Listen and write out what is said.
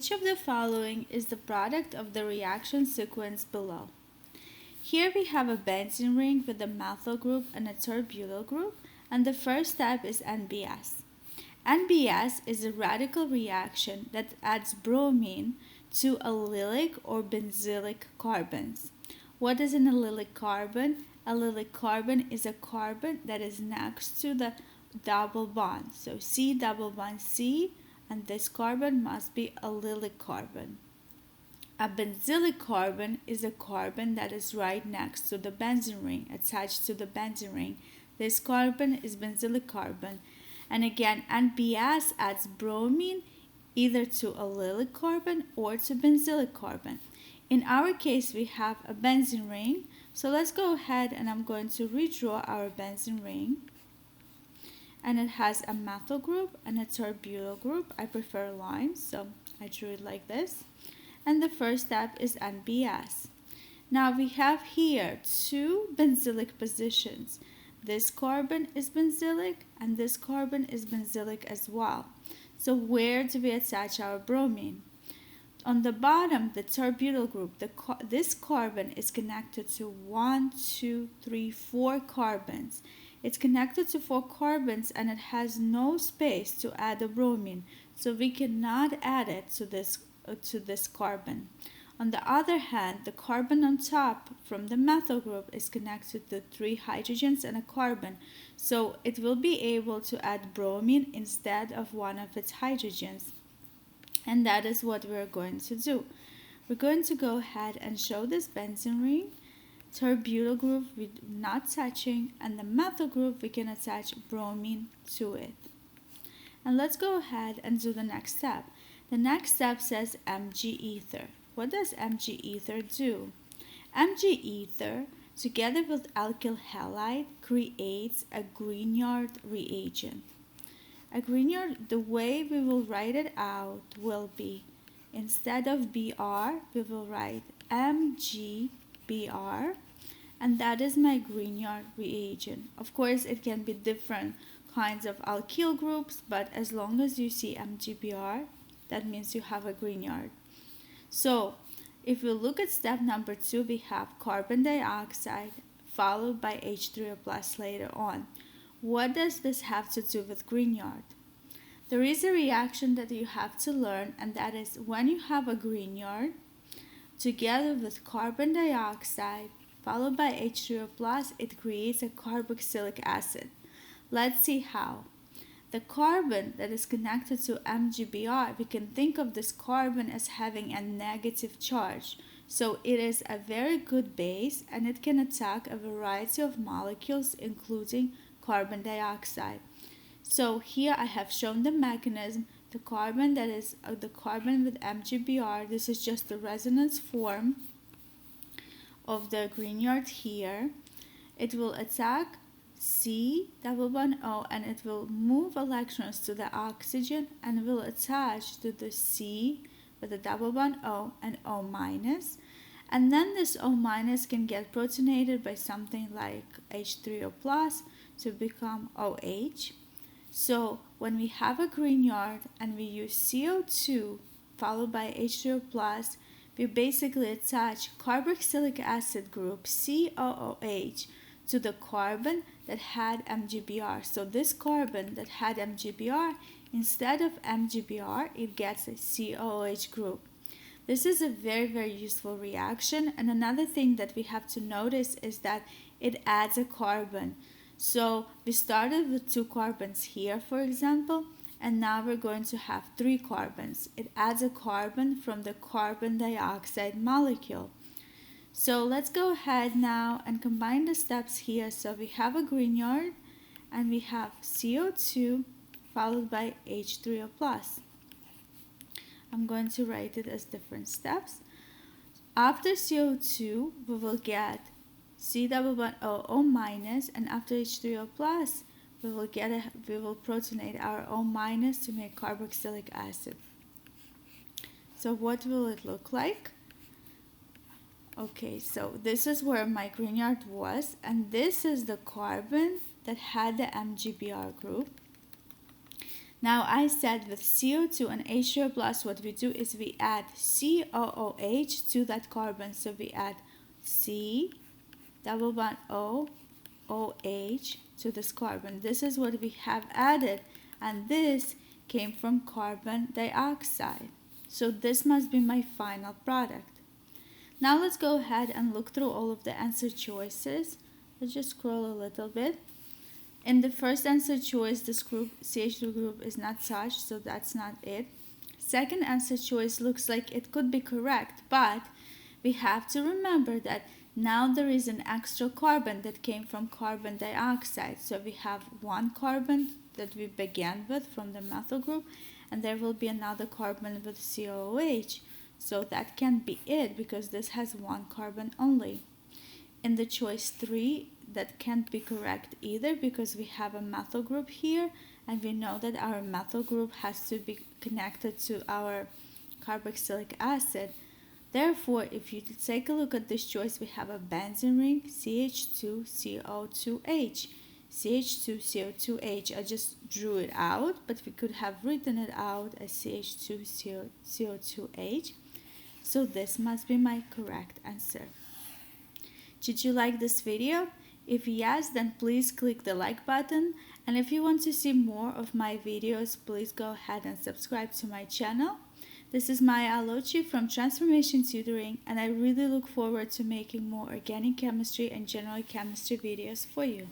Which of the following is the product of the reaction sequence below? Here we have a benzene ring with a methyl group and a terbutyl group, and the first step is NBS. NBS is a radical reaction that adds bromine to allylic or benzylic carbons. What is an allylic carbon? Allylic carbon is a carbon that is next to the double bond. So C double bond C, and this carbon must be allylic carbon. A benzylic carbon is a carbon that is right next to the benzene ring, attached to the benzene ring. This carbon is benzylic carbon. And again, NBS adds bromine either to allylic carbon or to benzylic carbon. In our case, we have a benzene ring. So let's go ahead and I'm going to redraw our benzene ring. And it has a methyl group and a terbutyl group. I prefer lines, so I drew it like this. And the first step is NBS. Now we have here two benzylic positions. This carbon is benzylic and this carbon is benzylic as well. So where do we attach our bromine? On the bottom, the terbutyl group, this carbon is connected to 1, 2, 3, 4 carbons. It's connected to 4 carbons and it has no space to add a bromine, so we cannot add it to this carbon. On the other hand, the carbon on top from the methyl group is connected to 3 hydrogens and a carbon, so it will be able to add bromine instead of one of its hydrogens. And that is what we're going to do. We're going to go ahead and show this benzene ring. Terbutyl group we're not touching, and the methyl group we can attach bromine to it. And let's go ahead and do the next step. The next step says Mg ether. What does Mg ether do? Mg ether together with alkyl halide creates a Grignard reagent. A Grignard, the way we will write it out will be, instead of Br, we will write MgBr, and that is my Grignard reagent. Of course, it can be different kinds of alkyl groups, but as long as you see MgBr, that means you have a Grignard. So, if we look at step number 2, we have carbon dioxide followed by H3O plus later on. What does this have to do with Grignard? There is a reaction that you have to learn, and that is when you have a Grignard together with carbon dioxide followed by H3O plus, it creates a carboxylic acid. Let's see how. The carbon that is connected to MgBr, we can think of this carbon as having a negative charge. So it is a very good base and it can attack a variety of molecules including carbon dioxide. So here I have shown the mechanism. The carbon that is the carbon with MgBr, this is just the resonance form of the Grignard here. It will attack C double bond O and it will move electrons to the oxygen and will attach to the C with a double bond O and O minus. And then this O minus can get protonated by something like H3O plus to become OH. So when we have a Grignard and we use CO2 followed by H3O plus, we basically attach carboxylic acid group COOH to the carbon that had MgBr. So this carbon that had MgBr, instead of MgBr, it gets a COOH group. This is a very, very useful reaction. And another thing that we have to notice is that it adds a carbon. So we started with 2 carbons here, for example, and now we're going to have 3 carbons. It adds a carbon from the carbon dioxide molecule. So let's go ahead now and combine the steps here. So we have a Grignard and we have CO2 followed by H3O plus. I'm going to write it as different steps. After CO2, we will get C double bond O, O minus, and after H3O plus, we will protonate our O minus to make carboxylic acid. So what will it look like? Okay, so this is where my Grignard was, and this is the carbon that had the MgBr group. Now I said with CO2 and H2O plus, what we do is we add COOH to that carbon. So we add C double bond O OH to this carbon. This is what we have added, and this came from carbon dioxide. So this must be my final product. Now let's go ahead and look through all of the answer choices. Let's just scroll a little bit. In the first answer choice, this group, CH2 group, is not touched, so that's not it. Second answer choice looks like it could be correct, but we have to remember that now there is an extra carbon that came from carbon dioxide. So we have one carbon that we began with from the methyl group, and there will be another carbon with COOH. So that can't be it because this has one carbon only. In the choice 3, that can't be correct either because we have a methyl group here, and we know that our methyl group has to be connected to our carboxylic acid. Therefore, if you take a look at this choice, we have a benzene ring, CH2CO2H. CH2CO2H. I just drew it out, but we could have written it out as CH2CO2H. So this must be my correct answer. Did you like this video? If yes, then please click the like button. And if you want to see more of my videos, please go ahead and subscribe to my channel. This is Maya Alochi from Transformation Tutoring, and I really look forward to making more organic chemistry and general chemistry videos for you.